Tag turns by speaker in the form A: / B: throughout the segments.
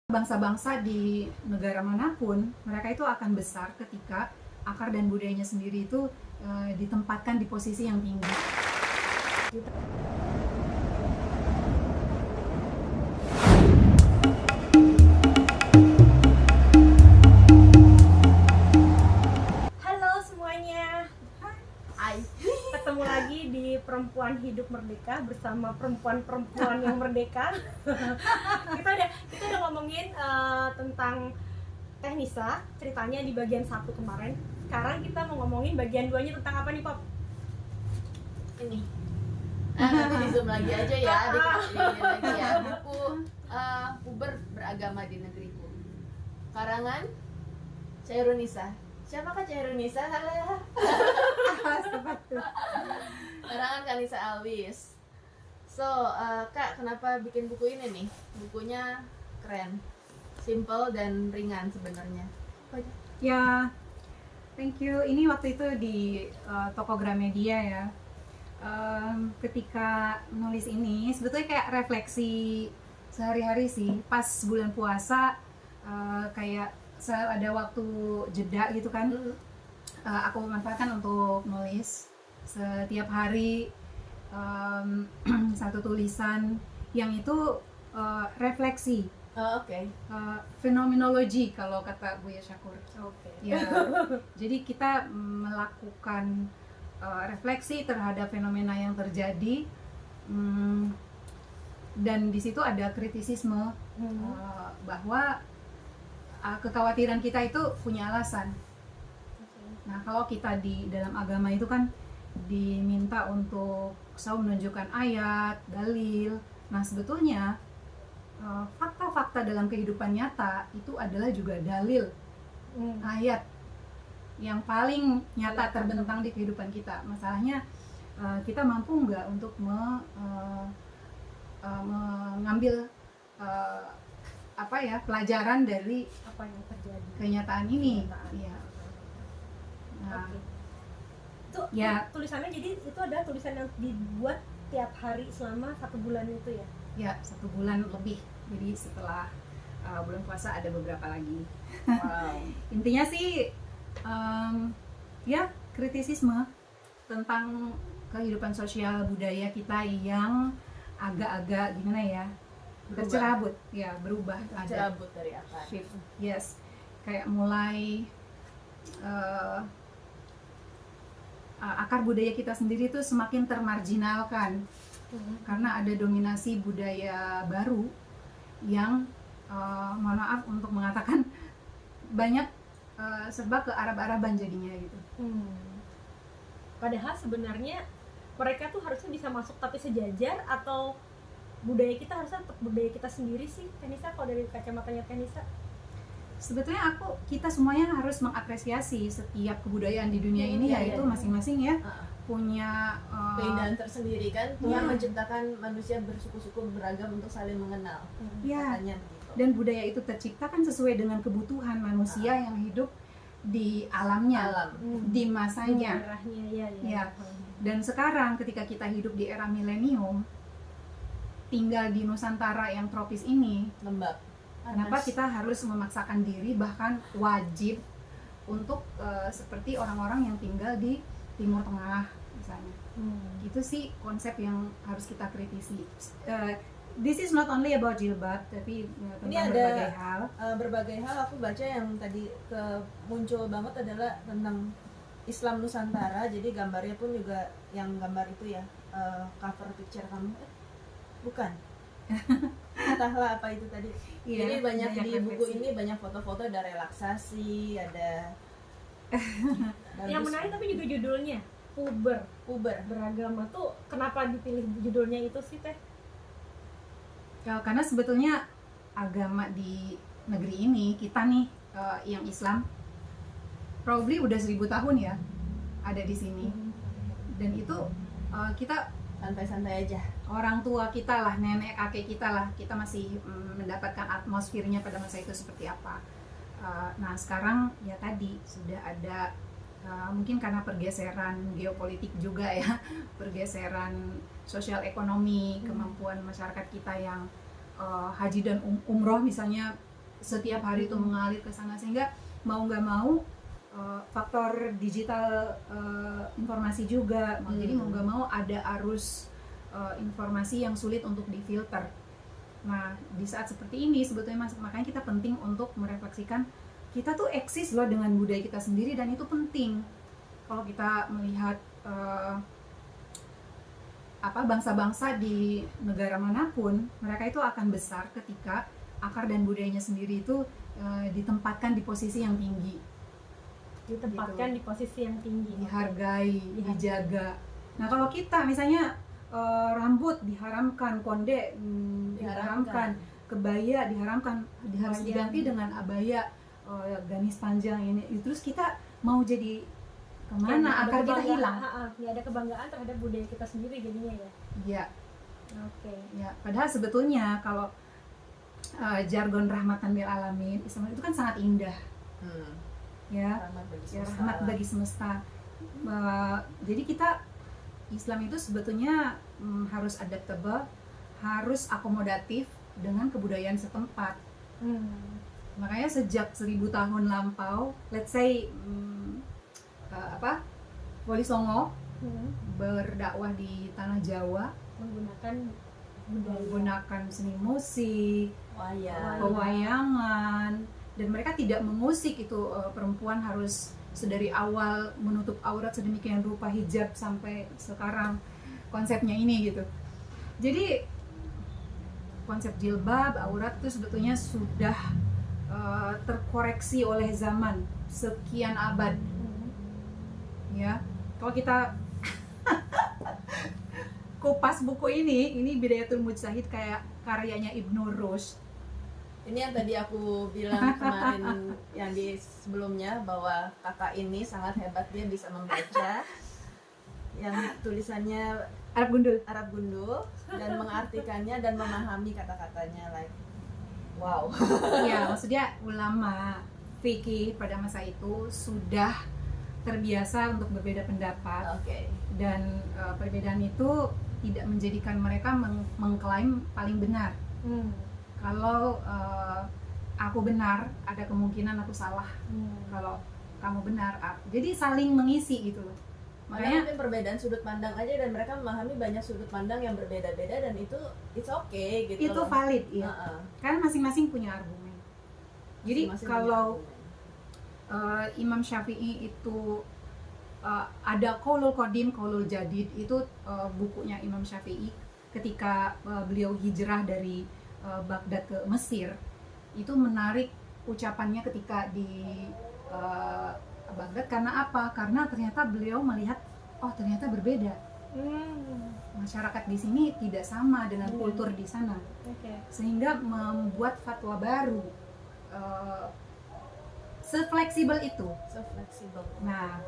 A: Bangsa-bangsa di negara manapun, mereka itu akan besar ketika akar dan budayanya sendiri itu ditempatkan di posisi yang tinggi.
B: Halo semuanya,
C: Hai.
B: ketemu lagi di Perempuan Hidup Merdeka bersama perempuan-perempuan yang merdeka. kita udah ngomongin tentang Teh Nisa, ceritanya di bagian 1 kemarin. Sekarang kita mau ngomongin bagian 2-nya tentang apa nih, Pop?
C: Ini. Nanti di zoom lagi aja ya, dikasih lagi ya. Buku Puber Beragama di Negeriku. Karangan Chairunisa. Siapakah Chairunisa? Karangan Kanisa Alwis. So, Kak, kenapa bikin buku ini nih? Bukunya keren, simple dan ringan sebenarnya.
A: Ya, thank you. Ini waktu itu di toko Gramedia ya. Ketika menulis ini sebetulnya kayak refleksi sehari-hari sih. Pas bulan puasa kayak ada waktu jeda gitu kan. Aku memanfaatkan untuk nulis setiap hari satu tulisan yang itu refleksi.
C: Oke.
A: Fenomenologi kalau kata Buya Syakur.
B: Oke.
A: Ya, jadi kita melakukan refleksi terhadap fenomena yang terjadi, dan di situ ada kritisisme bahwa kekhawatiran kita itu punya alasan. Nah, kalau kita di dalam agama itu kan diminta untuk selalu menunjukkan ayat, dalil. Nah, sebetulnya fakta-fakta dalam kehidupan nyata itu adalah juga dalil, ayat yang paling nyata terbentang di kehidupan kita. Masalahnya kita mampu nggak untuk mengambil pelajaran dari
B: Apa yang terjadi?
A: kenyataan ini.
B: Kenyataan.
A: Iya. Nah,
B: Oke. Itu
A: ya.
B: tulisannya, jadi itu adalah tulisan yang dibuat tiap hari selama 1 bulan itu ya?
A: Ya, 1 bulan lebih. Jadi setelah bulan puasa ada beberapa lagi.
C: Wow.
A: Intinya sih ya kritisisme tentang kehidupan sosial budaya kita yang agak-agak gimana ya, tercerabut ya, berubah,
C: Tercerabut dari akar.
A: shift. Yes, kayak mulai akar budaya kita sendiri tuh semakin termarginalkan karena ada dominasi budaya baru yang mohon maaf untuk mengatakan banyak serba ke Arab-Araban jadinya gitu.
B: Padahal sebenarnya mereka tuh harusnya bisa masuk tapi sejajar, atau budaya kita harusnya tetap budaya kita sendiri sih, Tenisa? Kalau dari kacamatanya Tenisa?
A: Sebetulnya kita semuanya harus mengapresiasi setiap kebudayaan di dunia ini, yaitu masing-masing ya punya
C: Keindahan tersendiri kan. Tuhan
A: Ya.
C: menciptakan manusia bersuku-suku beragam untuk saling mengenal.
A: ya,
C: Katanya begitu.
A: dan budaya itu terciptakan sesuai dengan kebutuhan manusia yang hidup di alamnya,
C: Alam.
A: di masanya.
B: Daerahnya ya.
A: Ya. Dan sekarang ketika kita hidup di era milenium, tinggal di Nusantara yang tropis ini,
C: Lembab.
A: kenapa
C: Panas.
A: kita harus memaksakan diri, bahkan wajib untuk seperti orang-orang yang tinggal di Timur Tengah misalnya. Itu sih konsep yang harus kita kritisi. This is not only about jilbab, tapi
C: Ini
A: tentang
C: ada
A: berbagai hal.
C: berbagai hal. Aku baca yang tadi muncul banget adalah tentang Islam Nusantara. Jadi gambarnya pun juga yang gambar itu ya, cover picture kamu. Bukan. Entahlah apa itu tadi.
A: Iya,
C: Jadi banyak di buku
A: refleksi.
C: ini banyak foto-foto, ada relaksasi, ada
B: Yang menarik tapi juga judulnya Puber Beragama tuh, kenapa dipilih judulnya itu sih, Teh?
A: Ya, karena sebetulnya agama di negeri ini, kita nih yang Islam, probably udah 1000 tahun ya ada di sini. Dan itu kita,
C: santai-santai aja.
A: orang tua kita lah, nenek kakek kita lah, kita masih mendapatkan atmosfernya pada masa itu seperti apa. Nah sekarang ya tadi sudah ada mungkin karena pergeseran geopolitik juga ya, pergeseran sosial ekonomi, kemampuan masyarakat kita yang haji dan umroh misalnya setiap hari itu mengalir ke sana, sehingga mau nggak mau faktor digital informasi juga, jadi mau nggak mau ada arus informasi yang sulit untuk difilter. Nah, di saat seperti ini sebetulnya makanya kita penting untuk merefleksikan kita tuh eksis loh dengan budaya kita sendiri, dan itu penting. Kalau kita melihat bangsa-bangsa di negara manapun, mereka itu akan besar ketika akar dan budayanya sendiri itu ditempatkan di posisi yang tinggi,
B: ditempatkan
A: gitu.
B: Di posisi yang tinggi,
A: dihargai, dijaga. Nah, kalau kita misalnya rambut diharamkan, konde diharamkan, kebaya diharamkan, harus diganti dengan abaya, gamis panjang ini, terus kita mau jadi kemana? Akar kita hilang.
B: Nggak ada kebanggaan terhadap budaya kita sendiri jadinya ya.
A: Iya.
B: Oke.
A: Ya, padahal sebetulnya kalau jargon rahmatan lil alamin, Islam itu kan sangat indah. Ya, rahmat bagi semesta. Jadi kita Islam itu sebetulnya harus adaptable, harus akomodatif dengan kebudayaan setempat. Makanya sejak 1000 tahun lampau, let's say Wali Songo berdakwah di tanah Jawa menggunakan seni musik, pewayangan, dan mereka tidak mengusik itu perempuan harus sedari awal menutup aurat sedemikian rupa, hijab sampai sekarang konsepnya ini gitu. Jadi konsep jilbab, aurat itu sebetulnya sudah terkoreksi oleh zaman sekian abad. Ya, kalau kita kupas buku ini Bidayatul Mujtahid kayak karyanya Ibnu Rushd.
C: Ini yang tadi aku bilang kemarin yang di sebelumnya, bahwa kakak ini sangat hebat, dia bisa membaca yang tulisannya
A: Arab
C: gundul dan mengartikannya dan memahami kata-katanya, like wow.
A: Iya, maksudnya ulama fikih pada masa itu sudah terbiasa untuk berbeda pendapat. Dan perbedaan itu tidak menjadikan mereka mengklaim paling benar. Kalau aku benar, ada kemungkinan aku salah. Kalau kamu benar, jadi saling mengisi gitu loh.
C: Makanya mungkin perbedaan sudut pandang aja, dan mereka memahami banyak sudut pandang yang berbeda-beda, dan itu it's okay gitu.
A: Itu valid ya. Karena masing-masing punya argumen. Jadi kalau Imam Syafi'i itu ada Qaulul Qadim, Qaulul Jadid, itu bukunya Imam Syafi'i ketika beliau hijrah dari Baghdad ke Mesir. Itu menarik ucapannya ketika di Baghdad. Karena apa? Karena ternyata beliau melihat, oh ternyata berbeda. Masyarakat di sini tidak sama dengan kultur di sana. Sehingga membuat fatwa baru. Sefleksibel itu. Nah,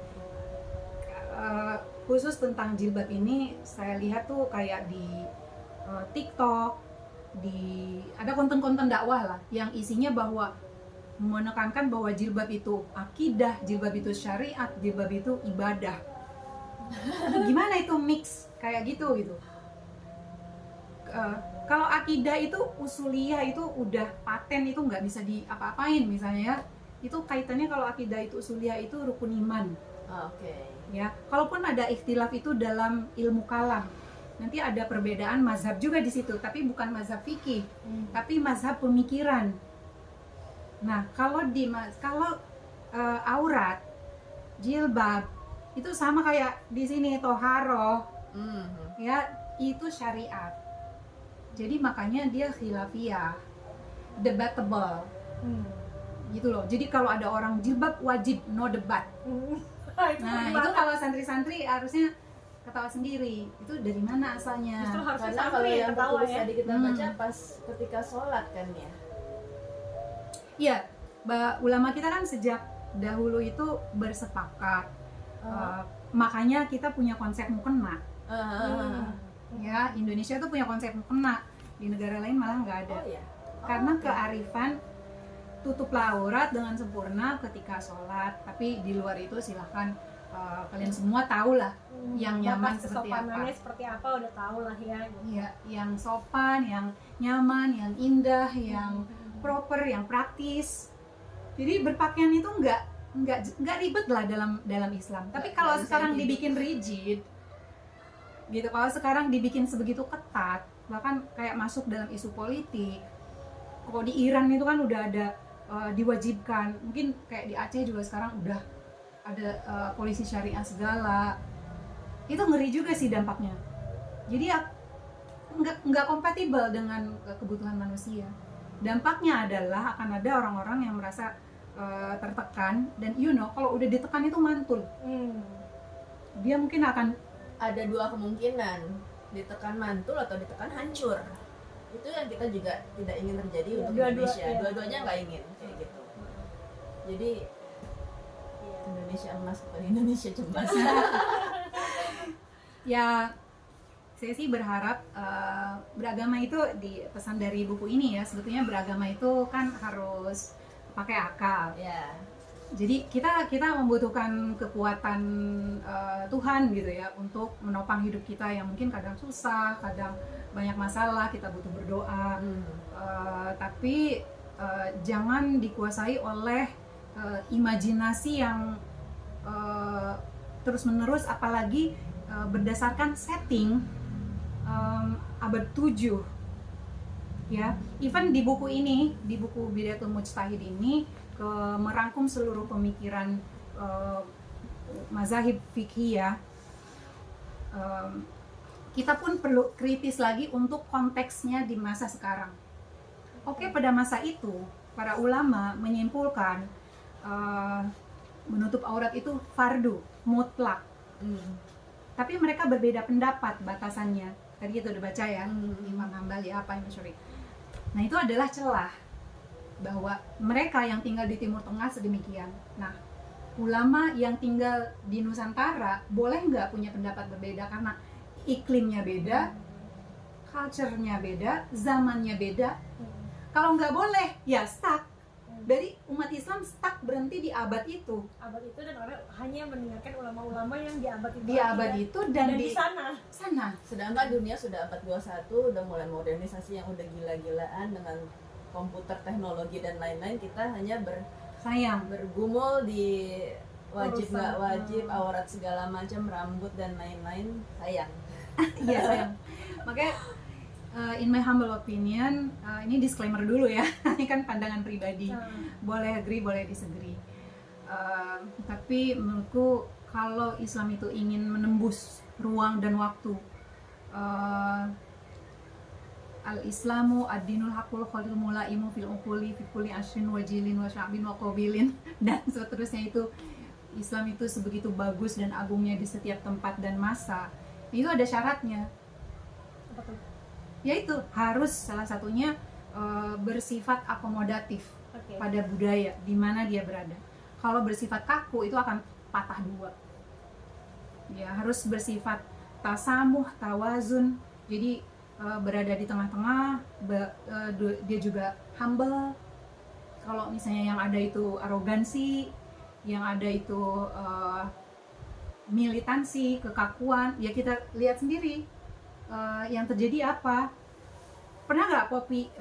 A: khusus tentang jilbab ini saya lihat tuh kayak di TikTok, ada konten-konten dakwah lah yang isinya bahwa menekankan bahwa jilbab itu akidah, jilbab itu syariat, jilbab itu ibadah. Gimana itu mix kayak gitu. Kalau akidah itu usuliyah, itu udah paten, itu nggak bisa diapa-apain misalnya ya. Itu kaitannya, kalau akidah itu usuliyah itu rukun iman. Ya, kalaupun ada ikhtilaf itu dalam ilmu kalam, nanti ada perbedaan mazhab juga di situ, tapi bukan mazhab fikih, tapi mazhab pemikiran. Nah, kalau aurat, jilbab itu sama kayak di sini toharoh, ya itu syariat. Jadi makanya dia khilafiyah, debatable, gitu loh. Jadi kalau ada orang jilbab wajib, no debat. Nah itu kalau santri-santri harusnya ketawa sendiri, itu dari mana asalnya?
C: Karena kalau yang tertulis tadi kita baca pas ketika sholat kan ya.
A: Iya, ulama kita kan sejak dahulu itu bersepakat. Makanya kita punya konsep mukena. Ya, Indonesia tuh punya konsep mukena. Di negara lain malah nggak ada. Karena kearifan, tutuplah aurat dengan sempurna ketika sholat. Tapi di luar itu silahkan, kalian semua tahu lah yang nyaman seperti
B: apa udah tahu lah ya.
A: Iya, yang sopan, yang nyaman, yang indah, yang proper, yang praktis. Jadi berpakaian itu nggak ribet lah dalam Islam. Tapi kalau sekarang dibikin rigid, gitu. Kalau sekarang dibikin sebegitu ketat, bahkan kayak masuk dalam isu politik. Kalau di Iran itu kan udah ada diwajibkan. Mungkin kayak di Aceh juga sekarang udah ada polisi syariah segala. Itu ngeri juga sih dampaknya. Jadi ya nggak kompatibel dengan kebutuhan manusia. Dampaknya adalah akan ada orang-orang yang merasa tertekan, dan kalau udah ditekan itu mantul. Dia mungkin akan
C: Ada dua kemungkinan, ditekan mantul atau ditekan hancur. Itu yang kita juga tidak ingin terjadi untuk Indonesia. Dua-duanya nggak ingin kayak gitu. Jadi Indonesia emas bukan Indonesia cemas.
A: Ya, saya sih berharap beragama itu, di pesan dari buku ini ya, sebetulnya beragama itu kan harus pakai akal.
C: Ya.
A: Jadi kita membutuhkan kekuatan Tuhan gitu ya untuk menopang hidup kita yang mungkin kadang susah, kadang banyak masalah, kita butuh berdoa. Tapi jangan dikuasai oleh imajinasi yang terus-menerus, apalagi berdasarkan setting abad 7 ya. Even di buku ini, di buku Bidayatul Mujtahid ini, merangkum seluruh pemikiran mazahib fikih ya. Kita pun perlu kritis lagi untuk konteksnya di masa sekarang. Oke, pada masa itu para ulama menyimpulkan menutup aurat itu fardu mutlak. Tapi mereka berbeda pendapat batasannya. Tadi kita udah baca ya, Imam Hambali apa, Imam Syafi'i. Nah, itu adalah celah bahwa mereka yang tinggal di Timur Tengah sedemikian. Nah, ulama yang tinggal di Nusantara boleh nggak punya pendapat berbeda karena iklimnya beda, culture-nya beda, zamannya beda. Kalau nggak boleh, ya stuck. Dari umat Islam stuck, berhenti di abad itu.
B: Abad itu, dan orang hanya mendengarkan ulama-ulama yang di abad itu.
A: Di abad itu dan
B: di sana.
C: Sedangkan dunia sudah abad 21, udah mulai modernisasi yang udah gila-gilaan dengan komputer, teknologi dan lain-lain. Kita hanya bergumul di wajib nggak wajib, aurat segala macam, rambut dan lain-lain. Sayang.
A: Iya, sayang. Makanya in my humble opinion, ini disclaimer dulu ya. Ini kan pandangan pribadi. Boleh agree, boleh disagree. Tapi menurutku kalau Islam itu ingin menembus ruang dan waktu, al-Islamu ad-dinul haqqul khalil mulaimu fil uquli fi kulli ashrin wa jilin wa sya'bin wa qabilin, dan seterusnya. Itu Islam itu sebegitu bagus dan agungnya di setiap tempat dan masa. Itu ada syaratnya.
B: Apa tuh?
A: Yaitu harus salah satunya bersifat akomodatif pada budaya di mana dia berada. Kalau bersifat kaku itu akan patah dua. Ya, harus bersifat tasamuh, tawazun. Jadi berada di tengah-tengah, dia juga humble. Kalau misalnya yang ada itu arogansi, yang ada itu militansi, kekakuan, ya kita lihat sendiri yang terjadi apa. Pernah nggak Poppy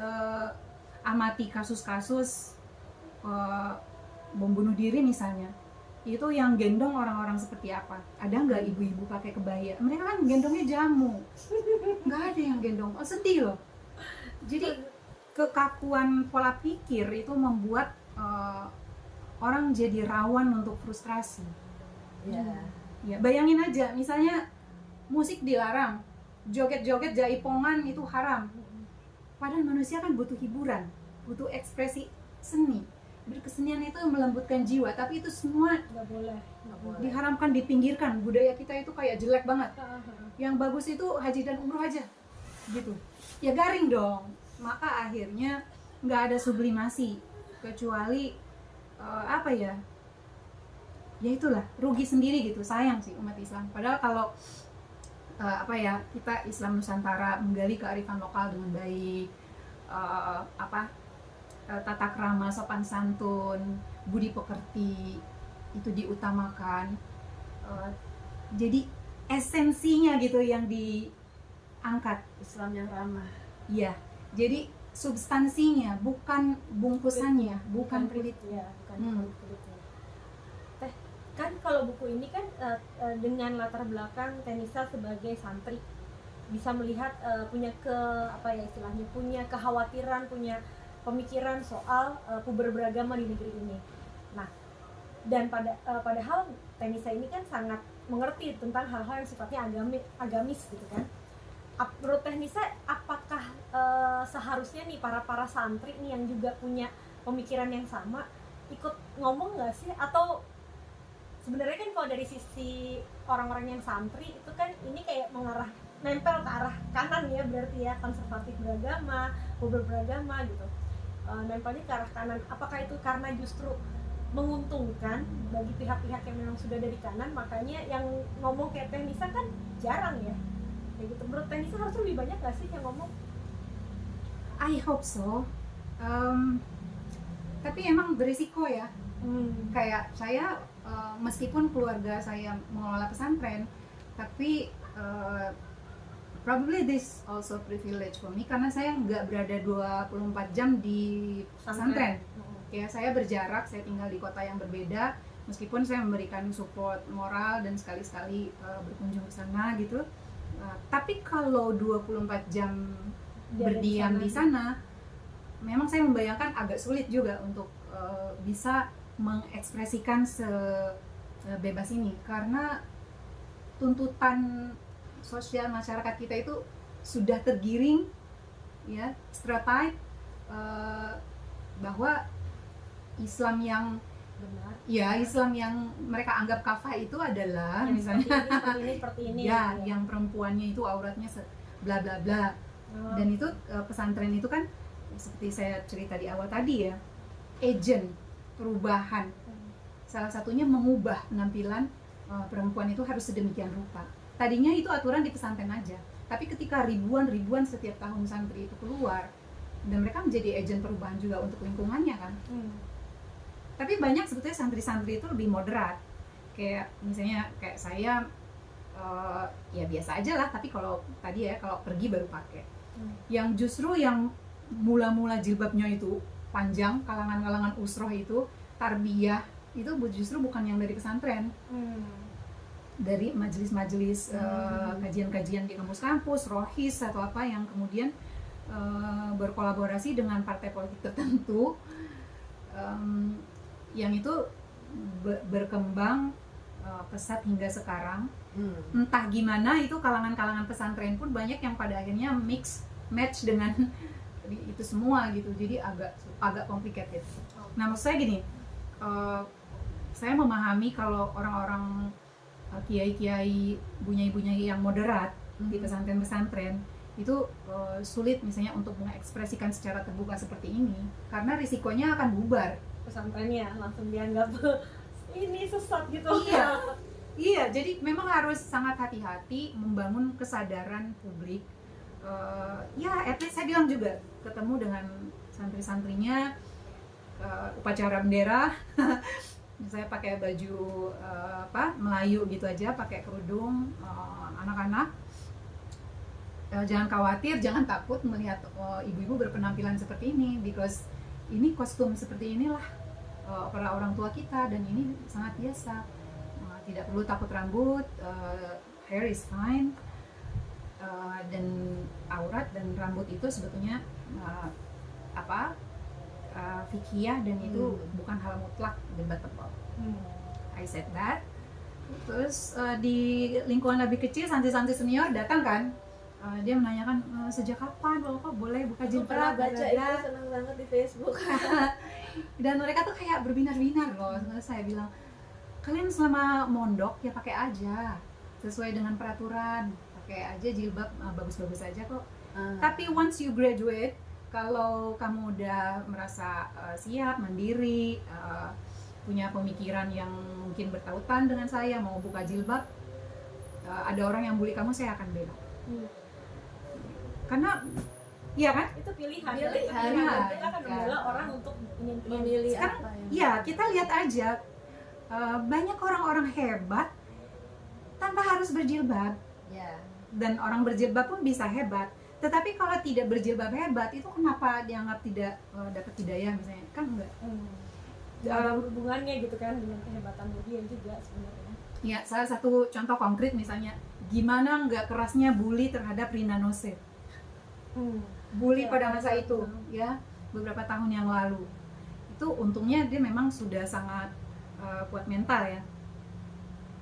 A: amati kasus-kasus bom bunuh diri misalnya? Itu yang gendong orang-orang seperti apa? Ada nggak ibu-ibu pakai kebaya? Mereka kan gendongnya jamu. Nggak ada yang gendong. Oh, sedih loh. Jadi kekakuan pola pikir itu membuat orang jadi rawan untuk frustrasi. Ya, bayangin aja, misalnya musik dilarang, joget-joget jaipongan itu haram. Padahal manusia kan butuh hiburan, butuh ekspresi seni. Berkesenian itu melembutkan jiwa, tapi itu semua
B: nggak boleh.
A: diharamkan, dipinggirkan. Budaya kita itu kayak jelek banget. Yang bagus itu haji dan umroh aja, gitu. Ya garing dong. Maka akhirnya nggak ada sublimasi, kecuali apa ya? Ya itulah, rugi sendiri gitu. Sayang sih umat Islam. Padahal kalau kita Islam Nusantara menggali kearifan lokal dengan baik, tata krama, sopan santun, budi pekerti itu diutamakan. Jadi esensinya gitu yang diangkat.
C: Islam yang ramah.
A: Iya. Jadi substansinya, bukan bungkusannya, bukan kulit.
B: ya, bukan
A: Hmm.
B: kulitnya. Teh, kan kalau buku ini kan dengan latar belakang Tenisa sebagai santri bisa melihat punya apa ya istilahnya, punya kekhawatiran, punya pemikiran soal puber beragama di negeri ini. Nah, dan padahal Tenisa ini kan sangat mengerti tentang hal-hal yang sifatnya agamis gitu kan. Menurut Tenisa, apakah seharusnya nih para santri nih yang juga punya pemikiran yang sama ikut ngomong nggak sih? Atau sebenarnya kan kalau dari sisi orang-orang yang santri itu kan ini kayak nempel ke arah kanan ya, berarti ya, konservatif beragama, puber beragama gitu, nempelnya ke arah kanan. Apakah itu karena justru menguntungkan bagi pihak-pihak yang memang sudah ada di kanan, makanya yang ngomong kayak Tenisa kan jarang ya kayak gitu? Menurut Tenisa harusnya lebih banyak nggak sih yang ngomong?
A: I hope so. Tapi emang berisiko ya. Kayak saya meskipun keluarga saya mengelola pesantren, tapi probably this also privilege for me karena saya nggak berada 24 jam di pesantren. Ya, saya berjarak, saya tinggal di kota yang berbeda, meskipun saya memberikan support moral dan sekali-sekali berkunjung ke sana gitu. Tapi kalau 24 jam berdiam di sana, memang saya membayangkan agak sulit juga untuk bisa mengekspresikan sebebas ini karena tuntutan sosial masyarakat kita itu sudah tergiring ya, stereotip bahwa Islam yang
B: benar
A: ya, Islam yang mereka anggap kafah itu adalah
B: yang
A: misalnya
B: seperti ini
A: ya,
B: gitu.
A: yang perempuannya itu auratnya bla bla bla. Dan itu pesantren itu kan seperti saya cerita di awal tadi ya, agent perubahan. Salah satunya mengubah penampilan perempuan itu harus sedemikian rupa. Tadinya itu aturan di pesantren aja, tapi ketika ribuan setiap tahun santri itu keluar dan mereka menjadi agent perubahan juga untuk lingkungannya kan. Tapi banyak sebetulnya santri-santri itu lebih moderat, kayak misalnya kayak saya ya biasa aja lah, tapi kalau tadi ya kalau pergi baru pakai. Yang justru yang mula-mula jilbabnya itu panjang, kalangan-kalangan usroh itu, tarbiyah itu justru bukan yang dari pesantren, dari majelis-majelis kajian-kajian di kampus-kampus, rohis atau apa yang kemudian berkolaborasi dengan partai politik tertentu, yang itu berkembang pesat hingga sekarang. Entah gimana itu kalangan-kalangan pesantren pun banyak yang pada akhirnya match dengan itu semua gitu, jadi agak complicated. Nah, maksud saya gini, saya memahami kalau orang-orang kiai-kiai, bunyai-bunyai yang moderat di pesantren-pesantren itu sulit misalnya untuk mengekspresikan secara terbuka seperti ini karena risikonya akan bubar
B: pesantrennya, langsung dianggap ini sesat gitu.
A: Iya, jadi memang harus sangat hati-hati membangun kesadaran publik. Ya, at least saya bilang juga ketemu dengan santri-santrinya, upacara bendera, saya pakai baju Melayu gitu aja, pakai kerudung, anak-anak. Jangan khawatir, jangan takut melihat ibu-ibu berpenampilan seperti ini, because ini kostum seperti inilah para orang tua kita dan ini sangat biasa. Tidak perlu takut rambut, hair is fine, dan aurat dan rambut itu sebetulnya fikih dan itu bukan hal mutlak debatable. I said that. Terus di lingkungan lebih kecil, santri-santri senior datang kan, dia menanyakan sejak kapan Bapak boleh buka jilbab?
C: Pernah baca itu, senang banget di Facebook.
A: Dan mereka tuh kayak berbinar-binar loh. Saya bilang, kalian selama mondok ya pakai aja sesuai dengan peraturan, pakai aja jilbab, bagus-bagus aja kok. Tapi once you graduate, kalau kamu udah merasa siap, mandiri, punya pemikiran yang mungkin bertautan dengan saya, mau buka jilbab, ada orang yang bully kamu, saya akan bela. Karena iya kan?
B: Itu pilihan.
C: Kita
B: akan membela orang untuk
C: memilih
A: sekarang,
C: apa yang
A: ya kita lihat aja, banyak orang-orang hebat tanpa harus berjilbab.
C: ya.
A: Dan orang berjilbab pun bisa hebat. Tetapi kalau tidak berjilbab hebat itu kenapa dianggap tidak dapat hidayah misalnya? Kan enggak.
B: Nggak ada hubungannya gitu kan dengan kehebatan dia juga sebenarnya.
A: Ya, salah satu contoh konkret misalnya, gimana nggak kerasnya bully terhadap Rina Nose. Bully
B: Ya,
A: pada masa itu, ya, beberapa tahun yang lalu. Itu untungnya dia memang sudah sangat kuat mental ya.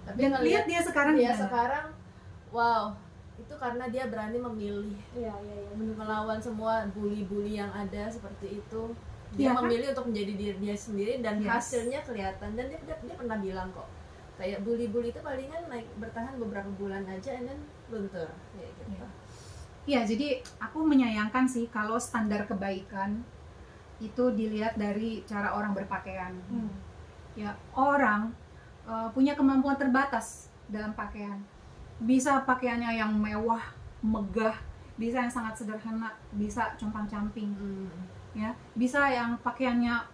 C: Tapi
A: Dan lihat dia sekarang
C: dia
A: gimana.
C: sekarang, wow, itu karena dia berani memilih
B: Iya, benar.
C: melawan semua bully-bully yang ada seperti itu.
A: Iya
C: Dia
A: kan?
C: memilih untuk menjadi diri dia sendiri dan
A: Yes.
C: hasilnya kelihatan. Dan dia pernah bilang kok, kayak bully-bully itu palingan bertahan beberapa bulan aja and then luntur kayak gitu.
A: Iya. Iya, jadi aku menyayangkan sih kalau standar kebaikan itu dilihat dari cara orang berpakaian. Ya, orang punya kemampuan terbatas dalam pakaian. Bisa pakaiannya yang mewah, megah, bisa yang sangat sederhana, bisa compang-camping. Ya, bisa yang pakaiannya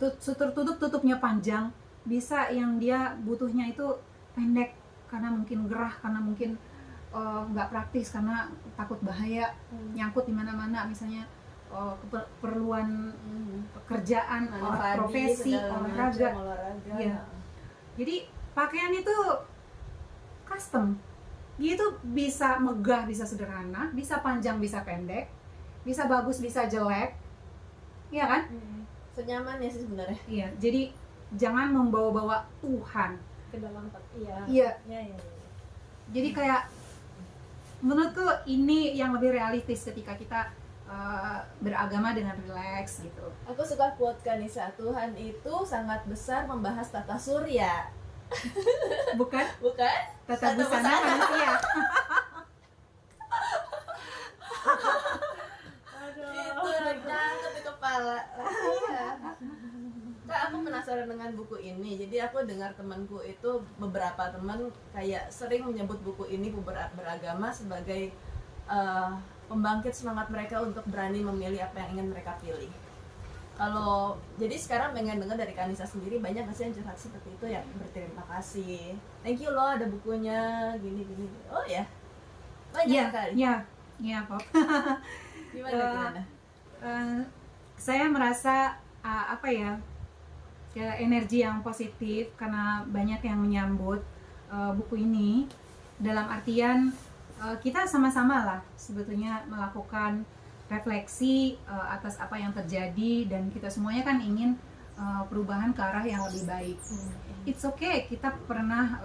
A: tertutup tutupnya panjang, bisa yang dia butuhnya itu pendek karena mungkin gerah, karena mungkin nggak praktis karena takut bahaya nyangkut di mana-mana, misalnya keperluan pekerjaan, profesi, olahraga. Iya. Jadi pakaian itu custom. Dia itu bisa megah, bisa sederhana, bisa panjang, bisa pendek, bisa bagus, bisa jelek. Iya kan?
C: Senyamannya sih sebenarnya.
A: Iya, jadi jangan membawa-bawa Tuhan.
B: Ke dalam
A: Iya.
B: Iya.
A: Jadi kayak menurutku ini yang lebih realistis ketika kita beragama dengan rileks gitu.
C: Aku suka quote Kanisa, Tuhan itu sangat besar membahas tata surya,
A: Bukan
C: bukan?
A: tata busana manusia.
C: Itu nangkep di kepala. Iya. Kak, aku penasaran dengan buku ini. Jadi aku dengar temanku itu, beberapa teman kayak sering menyebut buku ini beragama sebagai pembangkit semangat mereka untuk berani memilih apa yang ingin mereka pilih. Kalau jadi sekarang pengen dengar dari Kanisa sendiri, banyak nggak sih yang curhat seperti itu ya, berterima kasih, thank you loh ada bukunya gini. Oh ya, banyak kali.
A: Iya kok.
C: Gimana?
A: Saya merasa energi yang positif karena banyak yang menyambut buku ini, dalam artian kita sama-sama lah sebetulnya melakukan refleksi atas apa yang terjadi, dan kita semuanya kan ingin perubahan ke arah yang lebih baik. It's okay, kita pernah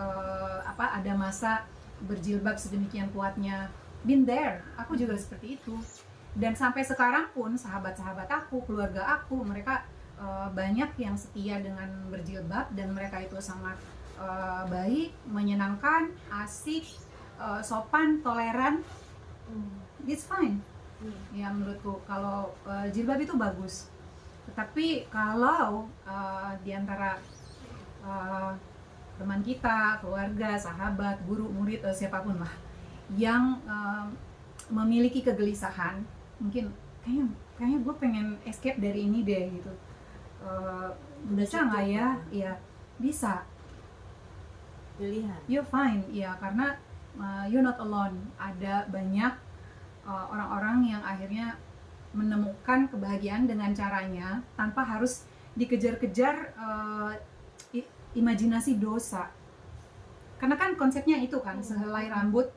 A: ada masa berjilbab sedemikian kuatnya, been there, aku juga seperti itu. Dan sampai sekarang pun sahabat-sahabat aku, keluarga aku, mereka banyak yang setia dengan berjilbab, dan mereka itu sangat baik, menyenangkan, asik, sopan, toleran. It's fine. Ya menurutku kalau jilbab itu bagus. Tetapi kalau di antara teman kita, keluarga, sahabat, guru, murid, siapapun lah yang memiliki kegelisahan, mungkin kayaknya gue pengen escape dari ini deh gitu, bisa nggak ya? Iya bisa.
C: Pilihan.
A: You're fine, ya, karena you're not alone. Ada banyak orang-orang yang akhirnya menemukan kebahagiaan dengan caranya tanpa harus dikejar-kejar imajinasi dosa. Karena kan konsepnya itu kan, sehelai rambut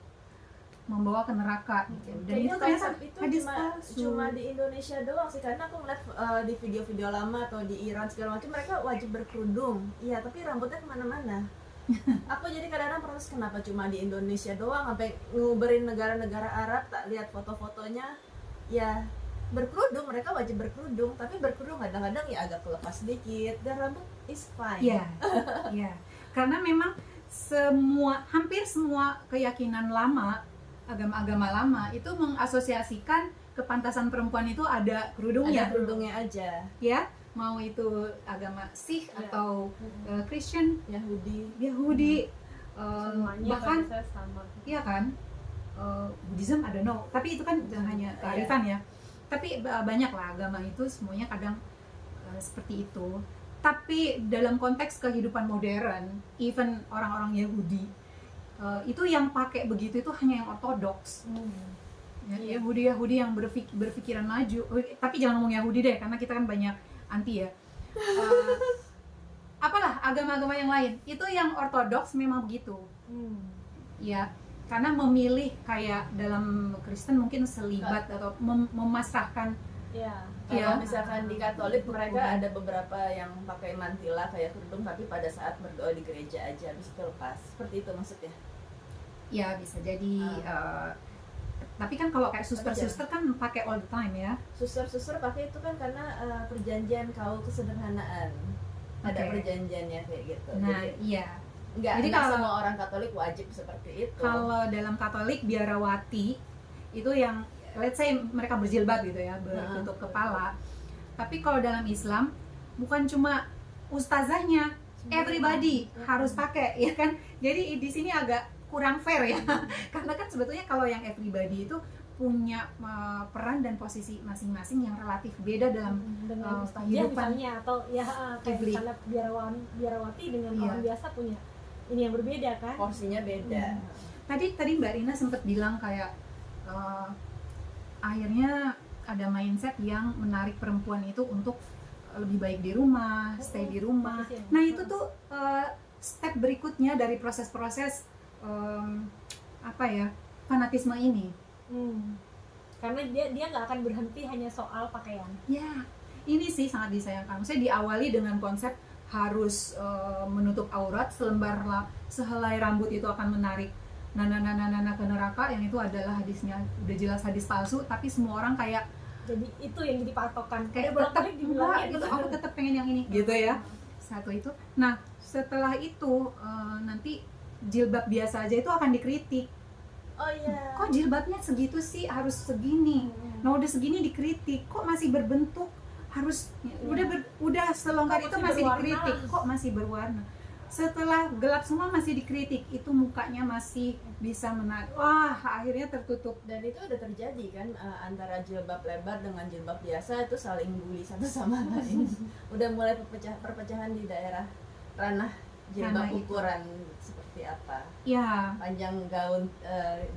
A: membawa ke neraka gitu. Dan itu ternyata hadis palsu.
C: Cuma di Indonesia doang sih, karena aku ngeliat di video-video lama atau di Iran segala macam, mereka wajib berkerudung. Iya, tapi rambutnya kemana-mana. Aku jadi kadang-kadang protes, kenapa cuma di Indonesia doang, sampai nguberin negara-negara Arab, tak lihat foto-fotonya ya berkerudung, mereka wajib berkerudung, tapi berkerudung kadang-kadang ya agak kelepas sedikit, dan rambut is fine.
A: Iya. Karena memang hampir semua keyakinan lama, agama-agama lama itu mengasosiasikan kepantasan perempuan itu ada kerudungnya.
C: Ada kerudungnya aja.
A: Ya, mau itu agama Sikh atau Christian, Yahudi,
B: semuanya
A: bahkan
B: saya sama.
A: iya kan, Buddhism, I don't know, tapi itu kan hanya kearifan ya. Tapi banyak lah agama itu semuanya kadang seperti itu. Tapi dalam konteks kehidupan modern, even orang-orang Yahudi itu yang pakai begitu itu hanya yang ortodoks.
B: Iya.
A: Yahudi yang berpikiran maju. Tapi jangan ngomong Yahudi deh, karena kita kan banyak anti ya. Apalah agama-agama yang lain itu yang ortodoks memang begitu ya, karena memilih kayak dalam Kristen mungkin selibat atau memasrahkan
B: Ya.
C: Kalau
A: ya.
C: misalkan di Katolik mereka ada beberapa yang pakai mantila kayak kerudung, tapi pada saat berdoa di gereja aja habis itu lepas. Seperti itu maksudnya.
A: Ya bisa jadi tapi kan kalau kayak suster kan pakai all the time ya.
C: Suster pakai itu kan karena perjanjian kaul kesederhanaan. Ada
A: Oke.
C: perjanjiannya kayak gitu.
A: Nah
C: Jadi
A: iya,
C: Jadi
A: Jadi
C: kalau
A: kalau-
C: semua orang Katolik wajib seperti itu.
A: kalau dalam Katolik biarawati itu yang let's say mereka berjilbab gitu ya, bertutup kepala. Tapi kalau dalam Islam bukan cuma ustazahnya, everybody harus pakai ya kan. Jadi di sini agak kurang fair ya. Karena kan sebetulnya kalau yang everybody itu punya peran dan posisi masing-masing yang relatif beda dalam
B: dengan ustazah
A: kehidupan
B: misalnya, atau ya kayak
A: publik.
B: misalnya biarawati dengan
A: Iya.
B: orang biasa punya ini yang berbeda kan.
C: Porsinya beda.
A: Tadi Mbak Rina sempat bilang kayak akhirnya ada mindset yang menarik perempuan itu untuk lebih baik di rumah, stay di rumah. Nah itu tuh step berikutnya dari proses-proses apa ya, fanatisme ini.
B: Karena dia nggak akan berhenti hanya soal pakaian.
A: Ya, ini sih sangat disayangkan. Maksudnya diawali dengan konsep harus menutup aurat, sehelai rambut itu akan menarik nana ke neraka, yang itu adalah hadisnya udah jelas hadis palsu, tapi semua orang kayak
B: Jadi itu yang jadi patokan.
A: kayak
B: bolak
A: tetap
B: balik dibilangnya
A: gitu, aku tetap pengen yang ini gitu ya. Satu itu. Nah setelah itu nanti jilbab biasa aja itu akan dikritik.
C: Oh iya.
A: Kok jilbabnya segitu sih, harus segini. Nah udah segini dikritik, kok masih berbentuk, harus udah selonggar
B: Kok
A: itu
B: masih
A: masih
B: berwarna?
A: dikritik, kok masih berwarna. Setelah gelap semua masih dikritik, itu mukanya masih bisa menarik. Wah akhirnya tertutup.
C: Dan itu udah terjadi kan antara jilbab lebar dengan jilbab biasa itu saling bully satu sama lain. Udah mulai perpecahan di daerah ranah jilbab
A: Ranah itu.
C: ukuran seperti apa,
A: Ya,
C: panjang gaun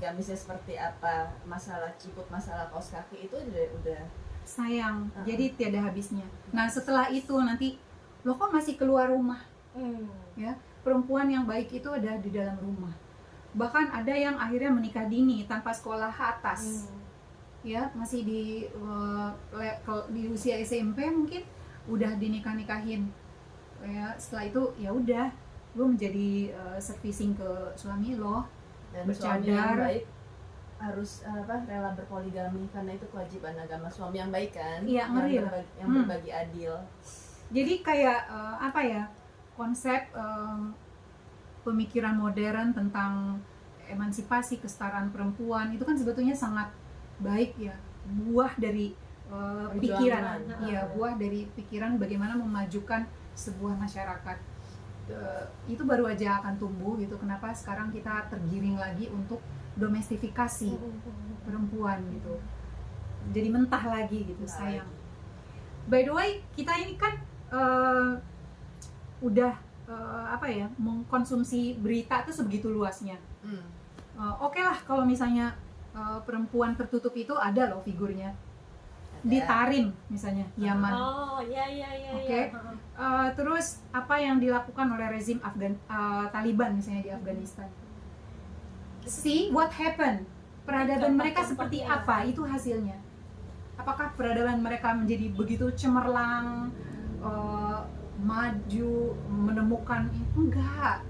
C: gamisnya seperti apa, masalah ciput, masalah kaos kaki itu udah
A: sayang. Jadi tiada habisnya. Nah setelah itu nanti, loh kok masih keluar rumah? Ya, perempuan yang baik itu ada di dalam rumah. Bahkan ada yang akhirnya menikah dini tanpa sekolah atas. Ya, masih di usia SMP mungkin udah dinikah-nikahin. Ya, setelah itu ya udah, lo menjadi servicing ke suami lo.
C: dan
A: Bercadar.
C: suami yang baik harus rela berpoligami karena itu kewajiban agama suami yang baik kan.
A: Iya, ngeri lah.
C: yang berbagi adil.
A: Jadi kayak apa ya, konsep pemikiran modern tentang emansipasi, kesetaraan perempuan itu kan sebetulnya sangat baik ya, buah dari pikiran,
C: Perjuangan.
A: ya buah dari pikiran bagaimana memajukan sebuah masyarakat. Itu baru aja akan tumbuh gitu. Kenapa sekarang kita tergiring lagi untuk domestifikasi perempuan gitu, jadi mentah lagi gitu,
C: Mentah
A: sayang.
C: lagi.
A: By the way, kita ini kan udah apa ya, mengkonsumsi berita tuh sebegitu luasnya. Oke lah kalau misalnya perempuan tertutup itu ada loh figurnya di Tarim misalnya, Yaman.
B: Oh iya.
A: Oke. Terus apa yang dilakukan oleh rezim Taliban misalnya di Afghanistan. See what happened. Peradaban mereka seperti apa, itu hasilnya. Apakah peradaban mereka menjadi begitu cemerlang, maju, menemukan? Enggak.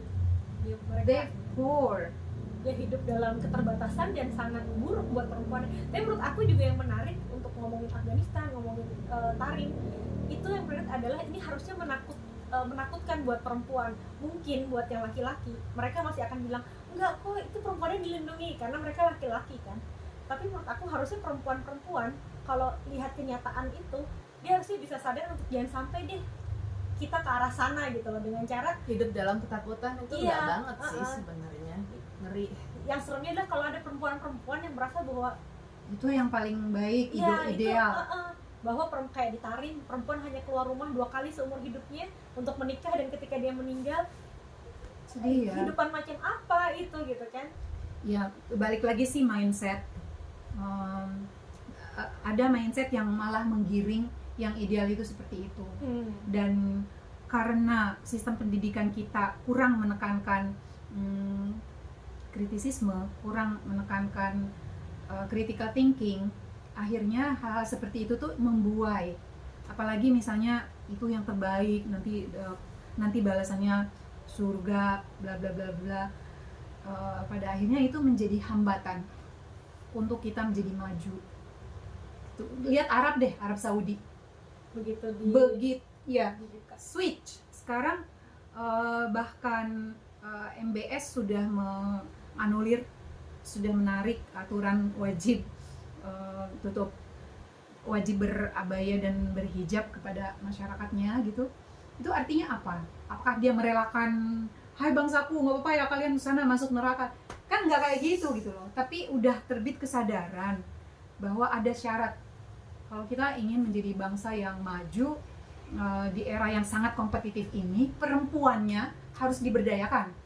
A: They poor.
B: Dia hidup dalam keterbatasan dan sangat buruk buat perempuan. Tapi menurut aku juga yang menarik untuk ngomongin Afghanistan, ngomongin Tarim, itu yang menarik adalah ini harusnya menakutkan buat perempuan. Mungkin buat yang laki-laki, mereka masih akan bilang, enggak kok itu perempuannya dilindungi karena mereka laki-laki kan. Tapi menurut aku harusnya perempuan-perempuan kalau lihat kenyataan itu, dia harusnya bisa sadar untuk jangan sampai deh kita ke arah sana gitu loh, dengan cara
C: Hidup dalam ketakutan itu
B: Iya,
C: enggak banget sih sebenarnya. Ngeri.
B: yang serunya adalah kalau ada perempuan-perempuan yang merasa bahwa
A: Itu yang paling baik,
B: iya,
A: ideal.
B: bahwa kayak di Tarim, perempuan hanya keluar rumah 2 kali seumur hidupnya untuk menikah, dan ketika dia meninggal
A: Sedih ya.
B: kehidupan macam apa itu gitu kan.
A: Ya, balik lagi sih mindset. ada mindset yang malah menggiring yang ideal itu seperti itu. Dan karena sistem pendidikan kita kurang menekankan kritisisme, kurang menekankan critical thinking, akhirnya hal seperti itu tuh membuai. Apalagi misalnya itu yang terbaik, nanti balasannya surga, bla bla bla bla. Pada akhirnya itu menjadi hambatan untuk kita menjadi maju. Tuh, lihat Arab deh, Arab Saudi. Begitu ya, switch. Sekarang bahkan MBS sudah menganulir, sudah menarik aturan wajib wajib berabaya dan berhijab kepada masyarakatnya gitu. Itu artinya apa? Apakah dia merelakan, hai bangsaku, nggak apa-apa ya kalian di sana masuk neraka? Kan nggak kayak gitu loh. Tapi udah terbit kesadaran bahwa ada syarat. Kalau kita ingin menjadi bangsa yang maju di era yang sangat kompetitif ini, perempuannya harus diberdayakan.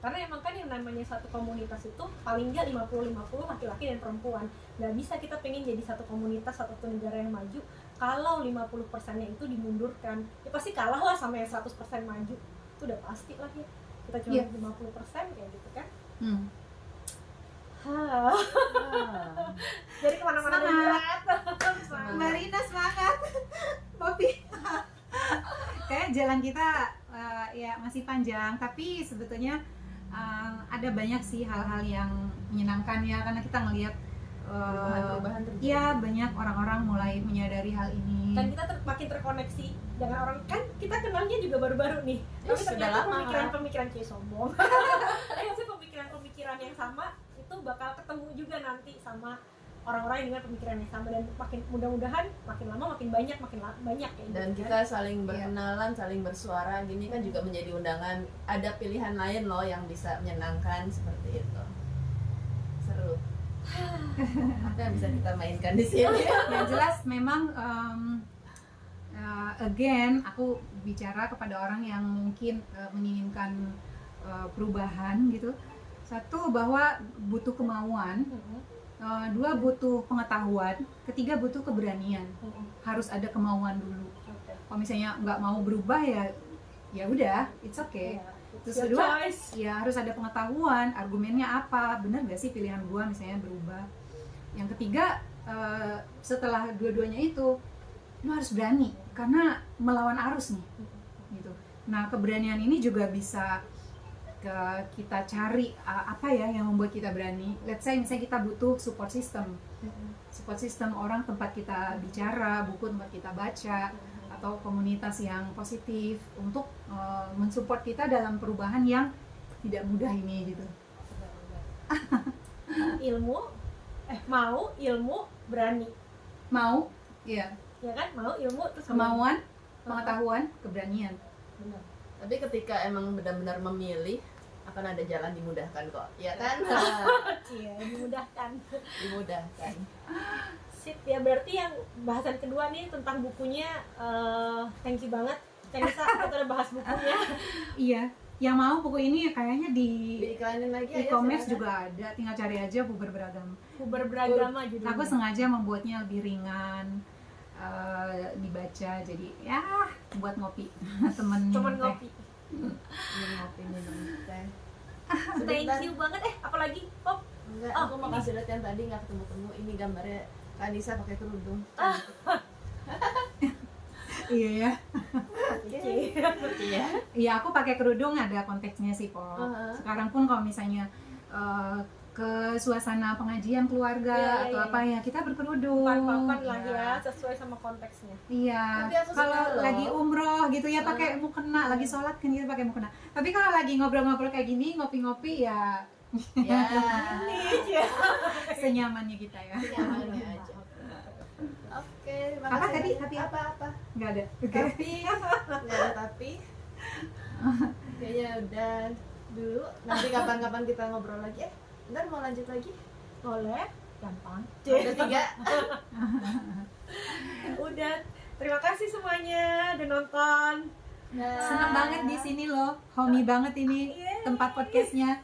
B: Karena emang kan yang namanya satu komunitas itu paling nggak 50-50 laki-laki dan perempuan. Nggak bisa kita pengen jadi satu komunitas, satu negara yang maju kalau 50%-nya itu dimundurkan. Ya pasti kalah lah sama yang 100% maju. Itu udah pasti lah ya. Kita cuma 50% kayak gitu kan. Jadi kemana-mana berat.
A: Mbak Rina semangat. Popi. Kayak jalan kita ya masih panjang, tapi sebetulnya ada banyak sih hal-hal yang menyenangkan ya, karena kita ngelihat
C: perubahan terjadi.
A: ya banyak orang-orang mulai menyadari hal ini.
B: Dan kita makin terkoneksi dengan orang, kan kita kenalnya juga baru-baru nih. Tapi ternyata pemikiran kayak sombong. Tapi maksudnya pemikiran yang sama itu bakal ketemu juga nanti sama orang-orang yang dengan pemikiran yang sama, dan makin mudah-mudahan makin lama makin banyak kayak gitu.
C: Dan kita saling berkenalan, saling bersuara gini kan juga menjadi undangan. Ada pilihan lain loh yang bisa menyenangkan seperti itu. Seru. Apa yang bisa kita mainkan di sini?
A: Yang jelas memang again aku bicara kepada orang yang mungkin menginginkan perubahan gitu. Satu, bahwa butuh kemauan. Dua, butuh pengetahuan. Ketiga, butuh keberanian. Harus ada kemauan dulu. Kalau misalnya nggak mau berubah ya udah, it's okay. Terus kedua, ya harus ada pengetahuan, argumennya apa, benar nggak sih pilihan gua misalnya berubah. Yang ketiga, setelah dua-duanya itu, lu harus berani karena melawan arus nih, gitu. Nah, keberanian ini juga bisa kita cari apa ya yang membuat kita berani. Let's say misalnya kita butuh support system. Support system orang, tempat kita bicara, buku tempat kita baca, atau komunitas yang positif untuk mensupport kita dalam perubahan yang tidak mudah ini gitu.
B: Mau ilmu berani.
A: Mau, iya.
B: Ya kan? Mau ilmu terus
A: Kemauan, pengetahuan, keberanian.
B: Benar.
C: Tapi ketika emang benar-benar memilih, akan ada jalan dimudahkan kok, ya kan?
B: Iya, dimudahkan.
C: Dimudahkan.
B: Sip ya, berarti yang bahasan kedua nih tentang bukunya, thank you banget Tenisa, kita udah bahas bukunya.
A: Iya, yang mau buku ini kayaknya di
C: Diiklanin lagi aja,
A: e-commerce
C: silakan.
A: juga ada, tinggal cari aja Puber Beragama.
B: Puber Beragama judulnya.
A: Aku sengaja membuatnya lebih ringan, dibaca, jadi ya buat ngopi temen
B: ngopi.
C: Minum teh.
B: Thank you banget. Apalagi Pop?
C: Enggak,
B: Oh,
C: aku mau
B: ini.
C: kasih lihat yang tadi nggak ketemu-temu. Ini gambarnya Kak Nisa pakai kerudung.
A: Iya ya.
C: Iya.
A: Iya, aku pakai kerudung ada konteksnya sih, Po. Sekarang pun kalau misalnya ke suasana pengajian keluarga atau apa ya, kita berkerudung.
B: Papan lah ya, sesuai sama konteksnya.
A: Iya.
C: Tapi aku suka
A: Kalau
C: loh.
A: lagi umroh gitu ya pakai mukena, lagi sholat kan kita pakai mukena. Tapi kalau lagi ngobrol-ngobrol kayak gini, ngopi-ngopi ya
C: Ya.
A: senyamannya kita ya.
C: Nyamannya aja. Oke,
A: Apa
C: makasih
A: tadi?
C: banyak.
A: Tapi
C: apa?
A: Nggak ada.
C: Tapi nggak ada tapi. Kayaknya udah dulu. Nanti kapan-kapan kita ngobrol lagi. Ntar mau lanjut lagi?
B: Boleh, gampang.
C: Udah 3.
B: Udah, terima kasih semuanya udah nonton.
A: Senang banget di sini loh, homey banget ini tempat podcastnya.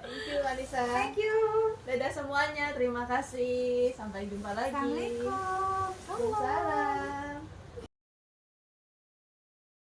C: Thank you, Anissa.
A: Thank you.
C: Dadah semuanya, terima kasih. Sampai jumpa lagi.
A: Assalamualaikum.
C: Waalaikumsalam.